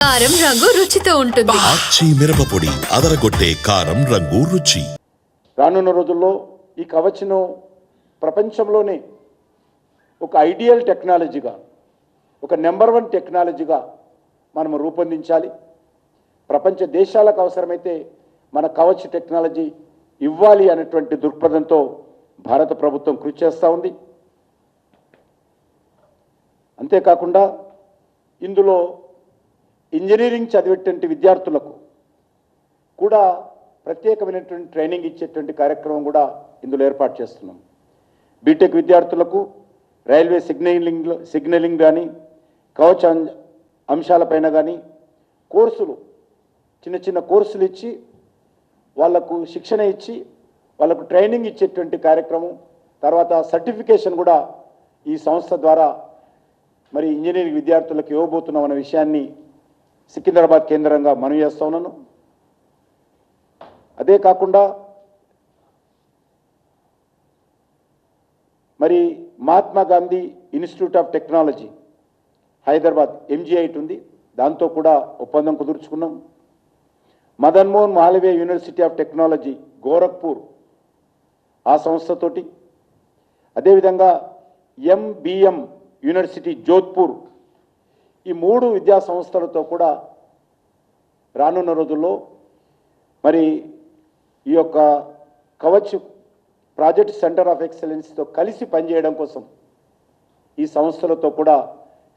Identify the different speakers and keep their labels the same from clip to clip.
Speaker 1: కారం రంగు రుచితో ఉంటుంది.
Speaker 2: ఆచి మిరపపొడి అదరగొట్టే కారం రంగు రుచి.
Speaker 3: రానున్న రోజుల్లో ఈ కవచ్ను ప్రపంచంలోనే ఒక ఐడియల్ టెక్నాలజీగా, ఒక నెంబర్ 1 టెక్నాలజీగా మనం రూపొందించాలి. ప్రపంచ దేశాలకు అవసరమైతే మన కవచ్ టెక్నాలజీ ఇవ్వాలి అనేటువంటి దృక్పథంతో భారత ప్రభుత్వం కృషి చేస్తూ ఉంది. అంతేకాకుండా ఇందులో ఇంజనీరింగ్ చదివేటువంటి విద్యార్థులకు కూడా ప్రత్యేకమైనటువంటి ట్రైనింగ్ ఇచ్చేటువంటి కార్యక్రమం కూడా ఇందులో ఏర్పాటు చేస్తున్నాం. బీటెక్ విద్యార్థులకు రైల్వే సిగ్నలింగ్ కానీ కవచ అంశాలపైన కానీ కోర్సులు, చిన్న చిన్న కోర్సులు ఇచ్చి వాళ్లకు శిక్షణ ఇచ్చి వాళ్లకు ట్రైనింగ్ ఇచ్చేటువంటి కార్యక్రమం, తర్వాత సర్టిఫికేషన్ కూడా ఈ సంస్థ ద్వారా మరి ఇంజనీరింగ్ విద్యార్థులకు ఇవ్వబోతున్నాం అనే విషయాన్ని సికింద్రాబాద్ కేంద్రంగా మనవి చేస్తా ఉన్నాను. అదే కాకుండా మరి Mahatma Gandhi institute of technology Hyderabad MGIT ఉంది, దాంతో కూడా ఒప్పందం కుదుర్చుకున్నాం. Madan Mohan Malaviya university of technology Gorakhpur ఆ సంస్థతోటి, అదేవిధంగా MBM యూనివర్సిటీ జోధ్పూర్, ఈ 3 విద్యా సంస్థలతో కూడా రానున్న రోజుల్లో మరి ఈ యొక్క కవచ్ ప్రాజెక్ట్ సెంటర్ ఆఫ్ ఎక్సలెన్స్తో కలిసి పనిచేయడం కోసం ఈ సంస్థలతో కూడా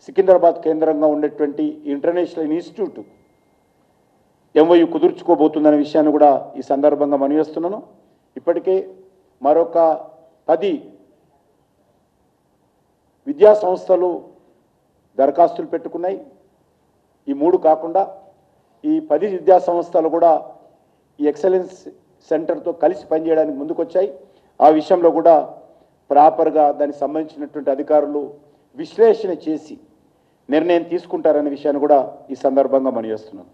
Speaker 3: సికింద్రాబాద్ కేంద్రంగా ఉండేటువంటి ఇంటర్నేషనల్ ఇన్స్టిట్యూట్ MOU కుదుర్చుకోబోతుందనే విషయాన్ని కూడా ఈ సందర్భంగా మనవిస్తున్నాను. ఇప్పటికే మరొక 10 విద్యా సంస్థలు దరఖాస్తులు పెట్టుకున్నాయి. ఈ 3 కాకుండా ఈ 10 విద్యా సంస్థలు కూడా ఈ ఎక్సలెన్స్ సెంటర్తో కలిసి పనిచేయడానికి ముందుకొచ్చాయి. ఆ విషయంలో కూడా ప్రాపర్గా దానికి సంబంధించినటువంటి అధికారులు విశ్లేషణ చేసి నిర్ణయం తీసుకుంటారనే విషయాన్ని కూడా ఈ సందర్భంగా మనవి చేస్తున్నాను.